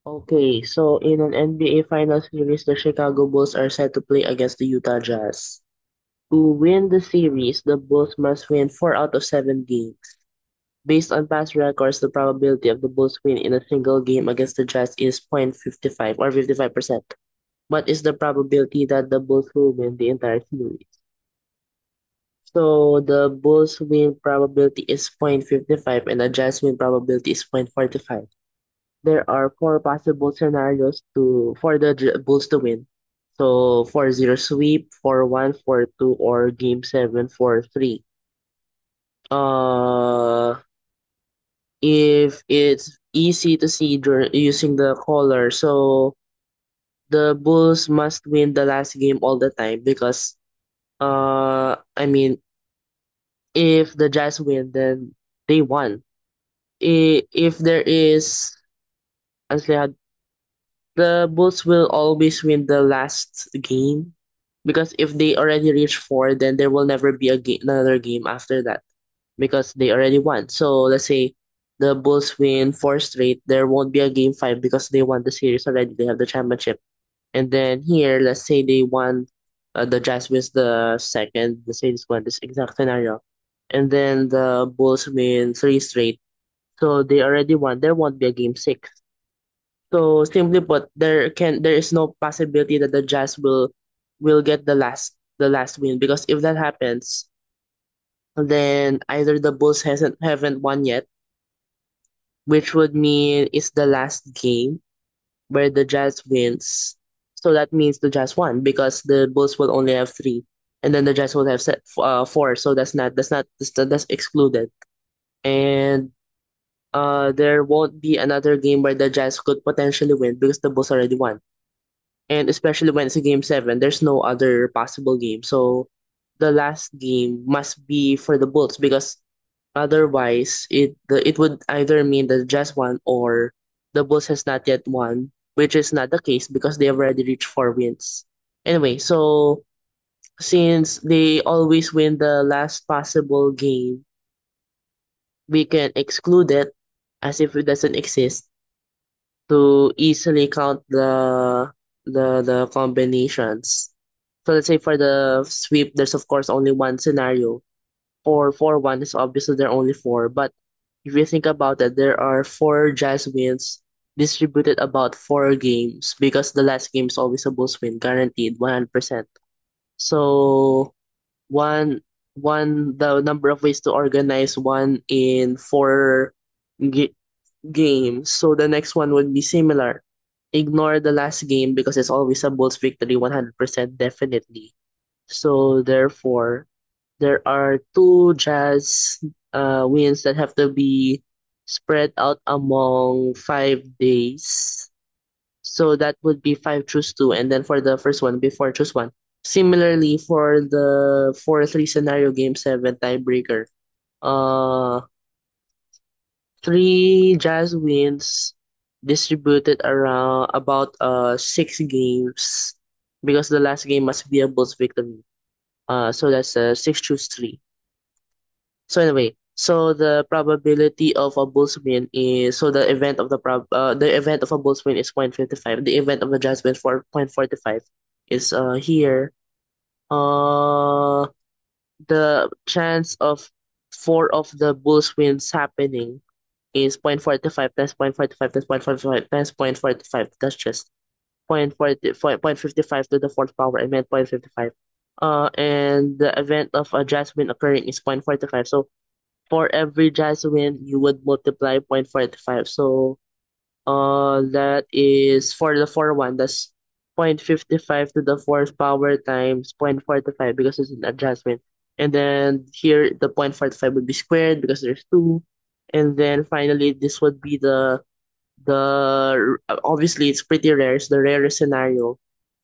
Okay, so in an NBA Finals series, the Chicago Bulls are set to play against the Utah Jazz. To win the series, the Bulls must win 4 out of 7 games. Based on past records, the probability of the Bulls win in a single game against the Jazz is 0.55 or 55%. What is the probability that the Bulls will win the entire series? So the Bulls win probability is 0.55 and the Jazz win probability is 0.45. There are four possible scenarios for the Bulls to win. So 4-0 sweep, 4-1, 4-2, or game 7, 4-3. Uh, if it's easy to see using the color, so the Bulls must win the last game all the time because I mean if the Jazz win, then they won. If there is, honestly, the Bulls will always win the last game because if they already reach 4, then there will never be another game after that because they already won. So let's say the Bulls win 4 straight, there won't be a game 5 because they won the series already. They have the championship. And then here, let's say they won, the Jazz wins the second, the series won this exact scenario. And then the Bulls win 3 straight. So they already won. There won't be a game 6. So simply put, there is no possibility that the Jazz will get the last win because if that happens, then either the Bulls hasn't haven't won yet, which would mean it's the last game where the Jazz wins. So that means the Jazz won because the Bulls will only have three, and then the Jazz will have four. So that's excluded, and there won't be another game where the Jazz could potentially win because the Bulls already won. And especially when it's a game 7, there's no other possible game. So the last game must be for the Bulls because otherwise it would either mean the Jazz won or the Bulls has not yet won, which is not the case because they have already reached 4 wins. Anyway, so since they always win the last possible game, we can exclude it as if it doesn't exist to easily count the combinations. So let's say for the sweep, there's of course only one scenario. For 4-1 is obviously there are only four. But if you think about it, there are four Jazz wins distributed about 4 games because the last game is always a Bulls win, guaranteed 100%. So one the number of ways to organize one in four ga- games. So the next one would be similar. Ignore the last game because it's always a Bulls victory, 100% definitely. So therefore, there are two Jazz wins that have to be spread out among 5 days. So that would be 5 choose 2, and then for the first one, be 4 choose 1. Similarly, for the 4-3 scenario game 7 tiebreaker, uh, three Jazz wins distributed around about 6 games because the last game must be a Bulls victory. So that's 6 choose 3. So anyway, so the probability of a Bulls win is so the event of a Bulls win is 0.55. The event of a Jazz win for 0.45 is here. Uh the chance of four of the Bulls wins happening is 0.45 times 0.45 times 0.45 times 0.45. That's just 0.55 to the fourth power. I meant 0.55. And the event of a Jazz win occurring is 0.45. So for every Jazz win, you would multiply 0.45. So that is for the 4-1, that's 0.55 to the fourth power times 0.45 because it's an adjustment. And then here, the 0.45 would be squared because there's two. And then finally, this would be obviously it's pretty rare. It's the rarest scenario,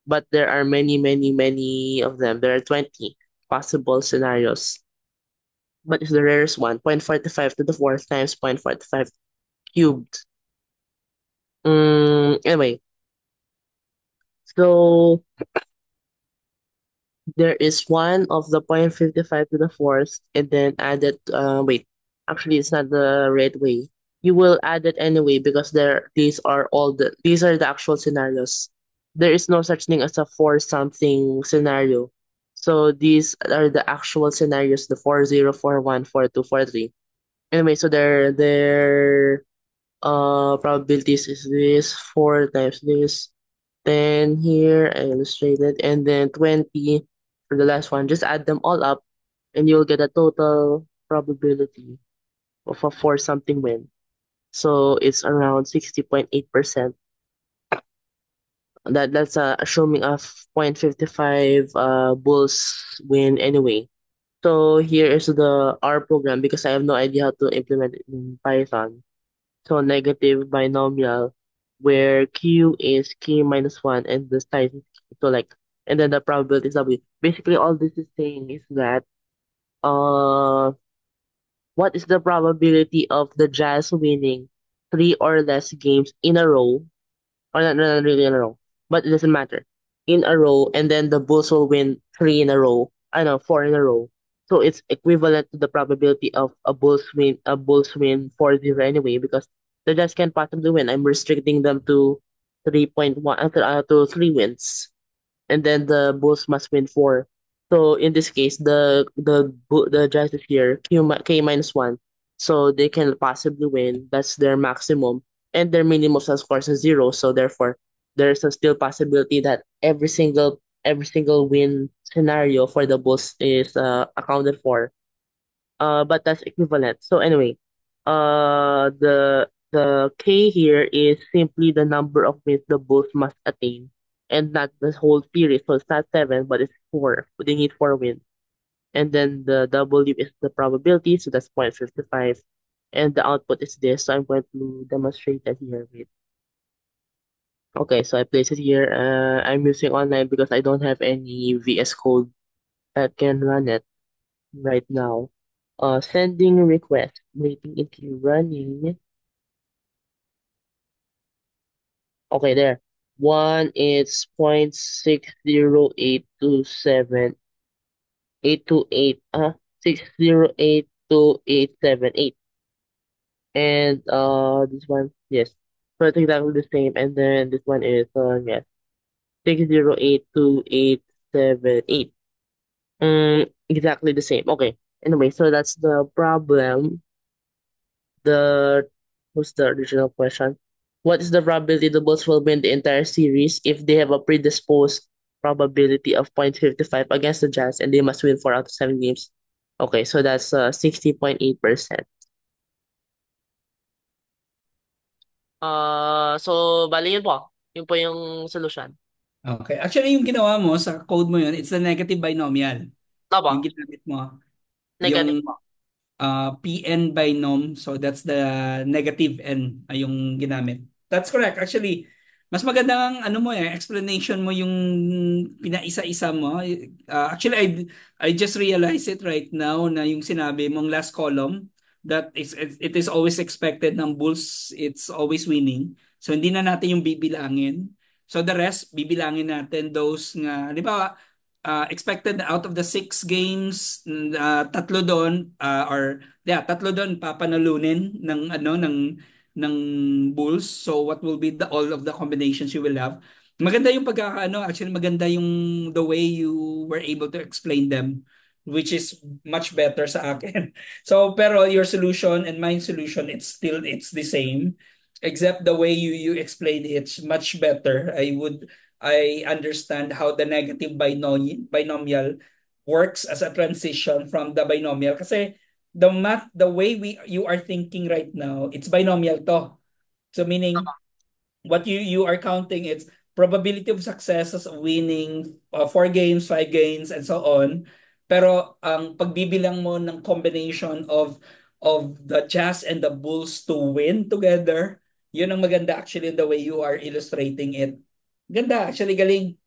but there are many, many, many of them. There are 20 possible scenarios, but it's the rarest one. 0.45 to the fourth times 0.45 cubed. Anyway, so there is one of the 0.55 to the fourth, and then added. Wait, actually, it's not the right way. you will add it anyway because these are the actual scenarios. There is no such thing as a for something scenario. So these are the actual scenarios, the 40, 41, 42, 43. Anyway, so their probabilities is this 4 times this 10 here I illustrated, and then 20 for the last one. Just add them all up and you'll get a total probability of a for something win. So it's around 60.8%. That's assuming a 0.55 bulls win anyway. So here is the R program because I have no idea how to implement it in Python. So negative binomial where Q is K minus one and the size is K. So like, and then the probability is W. Basically all this is saying is that uh what is the probability of the Jazz winning three or less games in a row, or not really in a row, but it doesn't matter, in a row, and then the Bulls will win three in a row. I know, four in a row. So it's equivalent to the probability of a Bulls win 4-0 anyway, because the Jazz can possibly win. I'm restricting them to 3.1 to three wins, and then the Bulls must win four. So in this case, the Jazz is here K minus one, so they can possibly win. That's their maximum, and their minimum score is zero. So therefore, there's a still possibility that every single win scenario for the Bulls is accounted for. But that's equivalent. So anyway, the K here is simply the number of wins the Bulls must attain, and not the whole series. So it's not seven, but it's four. They need four wins. And then the W is the probability, so that's 0.55. And the output is this. So I'm going to demonstrate that here. Wait. Okay, so I place it here. I'm using online because I don't have any VS Code that can run it right now. Sending request, waiting into running. Okay, there. One is 0.60827 828 6082878. And this one, yes. So it's exactly the same. And then this one is yes, 6082878. Exactly the same. Okay. Anyway, so that's the problem. The What's the original question? What is the probability the Bulls will win the entire series if they have a predisposed probability of 0.55 against the Jazz and they must win 4 out of 7 games? Okay, so that's 60.8%. So bali yun po. Yun po yung solution. Okay. Actually, yung ginawa mo sa code mo yun, it's the negative binomial. Yung Tama, ginamit mo. negative Yung po. PN binom, so that's the negative N ay yung ginamit. That's correct. Actually, mas maganda ang ano mo explanation mo yung pinaisa-isa mo. Actually, I just realized it right now na yung sinabi mong last column that it is always expected ng Bulls, it's always winning. So hindi na natin yung bibilangin. So the rest, bibilangin natin those nga, di ba, expected out of the 6 games, tatlo doon tatlo doon papanalunin ng ng Bulls. So what will be all of the combinations you will have? Maganda yung pagkakaano, actually maganda yung the way you were able to explain them, which is much better sa akin. So pero your solution and my solution, it's the same, except the way you explained it's much better. I understand how the negative binomial works as a transition from the binomial. Kasi the way you are thinking right now, it's binomial to. So meaning, what you are counting, it's probability of successes of winning 4 games, 5 games, and so on. Pero ang pagbibilang mo ng combination of the Jazz and the Bulls to win together, yun ang maganda actually in the way you are illustrating it. Ganda, actually galing.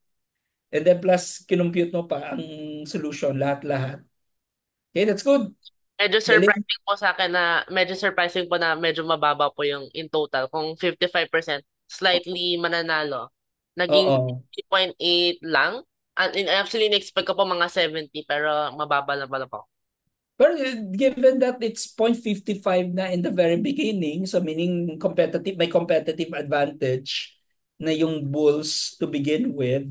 And then plus, kinumpute mo pa ang solution, lahat-lahat. Okay, that's good. Medyo Galing. surprising po sa akin na medyo surprising po na medyo mababa po yung in total. Kung 55% slightly mananalo. Naging Oo. 60.8 lang. And actually, in-expect ko po mga 70 pero mababa lang pala po. But given that it's 0.55 na in the very beginning, so meaning competitive, may competitive advantage na yung Bulls to begin with.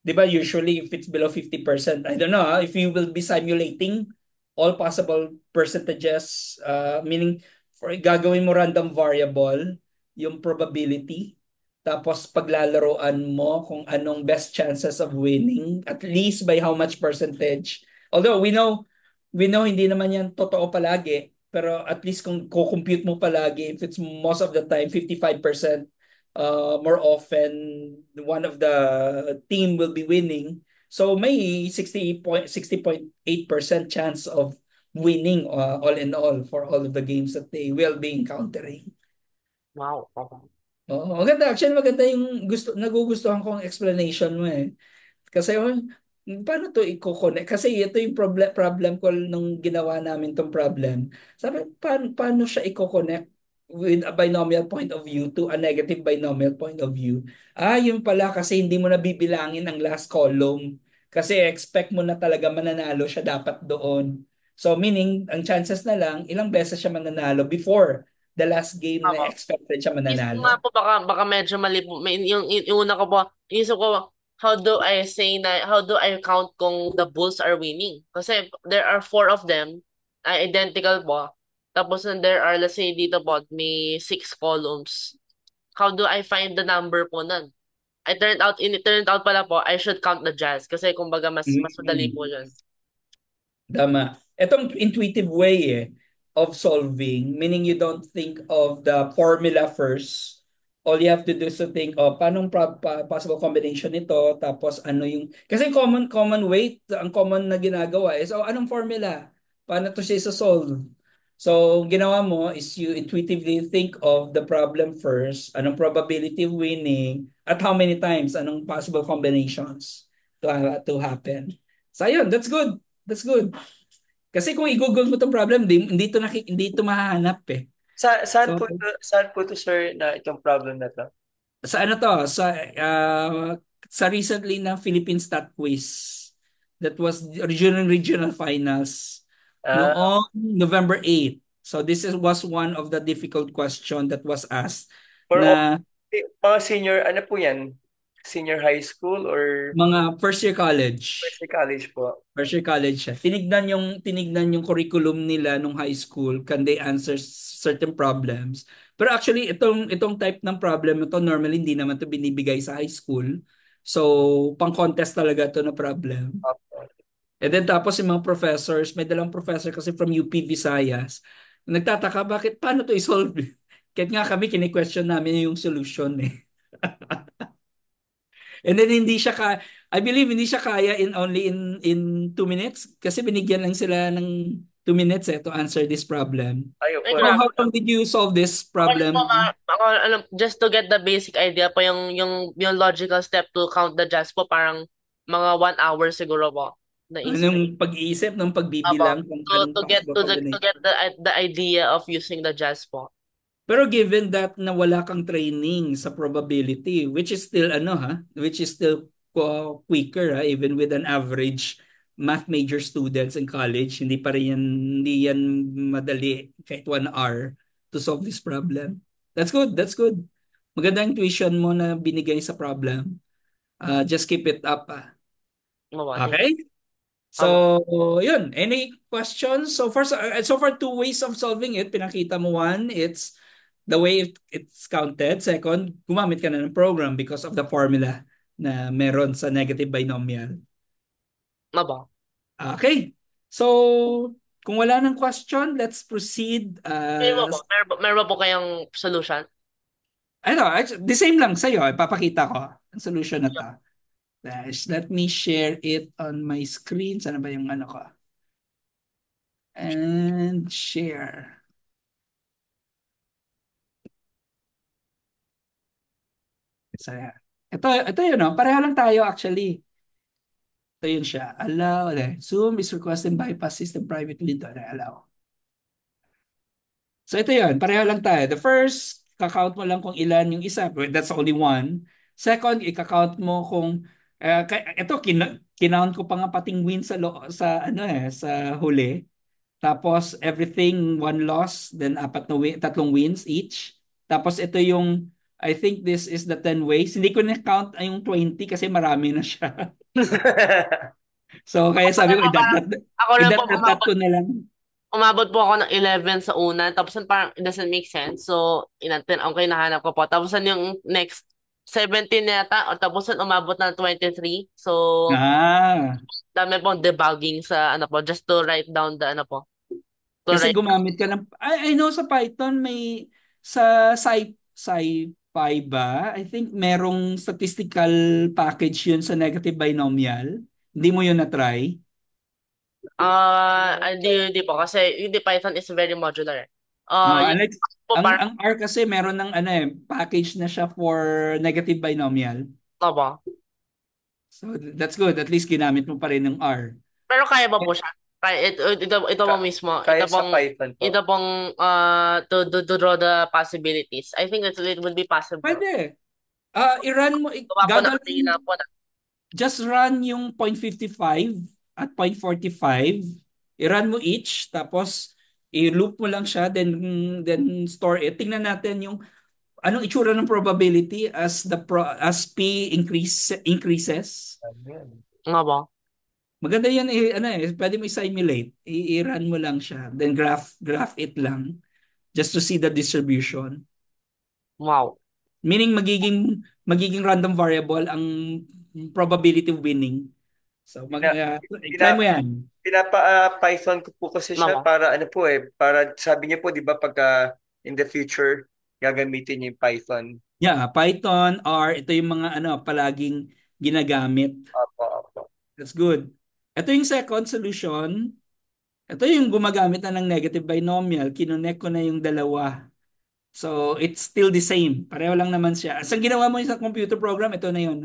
'Di ba usually if it's below 50%, I don't know if you will be simulating all possible percentages, meaning gagawin mo random variable, yung probability, tapos paglalaroan mo kung anong best chances of winning, at least by how much percentage. Although we know hindi naman yan totoo palagi, pero at least kung co-compute mo palagi, if it's most of the time 55%, more often one of the team will be winning. So may 60.8% chance of winning, all in all for all of the games that they will be encountering. Wow. Okay. Oo, maganda. Actually, maganda yung nagugustuhan kong explanation mo eh. Kasi paano to i-connect? Kasi ito yung problem ko nung ginawa namin tong problem. Sabi, paano siya i-connect with a binomial point of view to a negative binomial point of view? Yun pala kasi hindi mo na bibilangin ang last column. Kasi expect mo na talaga mananalo siya dapat doon. So meaning, ang chances na lang, ilang beses siya mananalo before the last game na expected siya Isip ko nga mananalo. po baka medyo mali po. Yung una ko po, isip ko, how do I count kung the Bulls are winning? Kasi there are four of them, identical po. Tapos there are, let's say dito po, may six columns. How do I find the number po nun? It turned out pala po, I should count the Jazz. Kasi kumbaga mas madali po Mm. yun. Tama. Itong intuitive way of solving, meaning you don't think of the formula first. All you have to do is to think, paano possible combination nito, tapos ano yung... Kasi common way, ang common na ginagawa is, anong formula? Paano to siya solve? So, ginawa mo is you intuitively think of the problem first, anong probability of winning, at how many times, anong possible combinations to happen. So, ayun, that's good. That's good. Kasi kung i-google mo tong problem, hindi to mahahanap eh. Saan So, po to, saan po to sir na itong problem na to? sa ano to? Sa recently na Philippine Stat Quiz. That was the regional finals Ah, noong November 8. So was one of the difficult question that was asked for all, na mga senior, ano po yan? Senior high school or mga first year college. first year college po? First year college siya. Tinignan yung curriculum nila nung high school, can they answer certain problems. Pero actually itong type ng problem ito normally hindi naman to binibigay sa high school. So pang-contest talaga to na problem. Opo. And then tapos yung mga professors, may dalang professor kasi from UP Visayas. Nagtataka paano to i-solve? Kahit nga kami kini-question namin yung solution eh. And then I believe hindi siya kaya in only in 2 minutes kasi binigyan lang sila ng 2 minutes to answer this problem. Ayo Ay, po. How grabe. long did you solve this Ako lang po, problem? just to get the basic idea po, yung logical step to count the jazz po, parang mga 1 hour siguro po. Naisip. Anong pag-iisip ng Apo, pagbibilang kung to, anong to get possible to get combination? the idea of using the jazz po. Pero given that na wala kang training sa probability, which is still which is still quicker even with an average math major students in college, hindi yan madali kahit 1 hour to solve this problem. That's good, that's good. Maganda yung tuition mo na binigay sa problem. Just keep it up. Mabati. Okay? Abo. So, yun. Any questions? So far, two ways of solving it. Pinakita mo one, it's the way it's counted. Second, gumamit ka na ng program because of the formula na meron sa negative binomial. Abo. Okay. So, kung wala ng question, let's proceed. Meron ba po kayong solution? The same lang sa'yo. Ipapakita ko ang solution na to. Let me share it on my screen. Sana ba yung ano ko? And share. So, yan. Ito yun, no? Pareho lang tayo actually. Ito yun siya. Allow, Zoom is requesting bypass system private window. Allow. So ito yun, pareho lang tayo. The first, kakount mo lang kung ilan yung isa. That's only one. Second, ikakount mo kung, ito, kinount ko pa nga pating win sa huli. Tapos everything one loss, then tatlong wins each. Tapos ito yung, I think this is the 10 ways. Hindi ko na-count ay yung 20 kasi marami na siya. So kaya sabi ko, Ako rin po, idat ko na lang. umabot po ako ng 11 sa una, tapos parang it doesn't make sense. So, inatin, okay, nahanap ko po. Tapos yung next 17 yata, o tapos umabot ng 23. So, Ah, dami pong debugging sa ano po, just to write down the ano po. To kasi write, gumamit ka ng, I know sa Python may, sa SciPy ba? I think merong statistical package yun sa negative binomial. Hindi mo yun na-try? hindi po, kasi yung Python is very modular. No, Yung Alex, po parang, ang R kasi meron ng ano package na siya for negative binomial. ano po. So that's good. At least ginamit mo pa rin ng R. Pero kaya ba po siya? Kaya, ito po mismo, Kaya sa Python po. ito pong, to draw the possibilities. I think that it would be possible. Pwede. I-run mo, Gawa po na kanina gagawin, po na. just run yung 0.55 at 0.45. I-run mo each, tapos i-loop mo lang siya, then store it. Tingnan natin yung anong itsura ng probability as increases. Ayan. Nga ba? Maganda yan ano pwede mo i-simulate. I-run mo lang siya. Then graph it lang just to see the distribution. Wow. Meaning magiging random variable ang probability of winning. So Pina, try pina, mo yan. Python ko po kasi Nga siya ba? para ano po para sabi niya po 'di ba pagka in the future gagamitin niya yung Python. Yeah, Python, R, ito yung mga palaging ginagamit. Opo, opo. That's good. Ito yung second solution. Ito yung gumagamit na ng negative binomial. Kinonek ko na yung dalawa. So, it's still the same. Pareho lang naman siya. As ang ginawa mo sa computer program, ito na yun.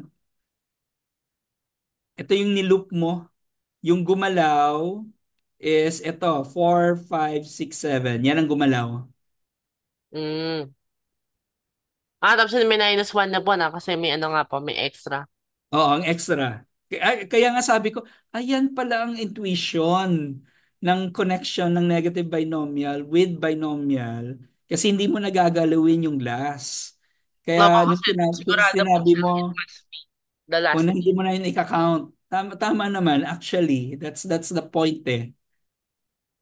Ito yung niloop mo. Yung gumalaw is ito, 4, 5, 6, 7. Yan ang gumalaw. Mm. Tapos may -1 na po na kasi may ano nga po, may extra. Oo, ang extra. Kaya nga sabi ko, ayan pala ang intuition ng connection ng negative binomial with binomial kasi hindi mo nagagalawin yung last. Nga ba? Kaya nung Kasi sigurado po sinabi siya it mo, must be the kung last hindi mo na yun i-count, tama naman actually. That's the point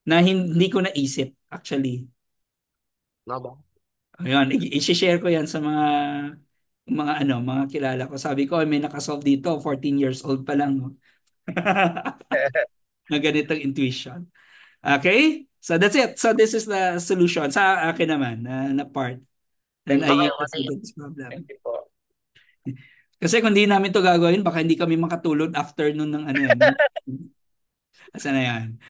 na hindi ko naisip actually. nga ba? Ayun, i-share ko yan sa mga kilala ko. Sabi ko, "Ay, may nakasolve dito, 14 years old pa lang." No? Na ganitong intuition. Okay? So that's it. So this is the solution sa akin naman na part. And Thank I you Okay, po. use this okay. this Thank problem. you po. Kasi kung di namin to gagawin, baka hindi kami makatulog afternoon ng ano Asa na yan?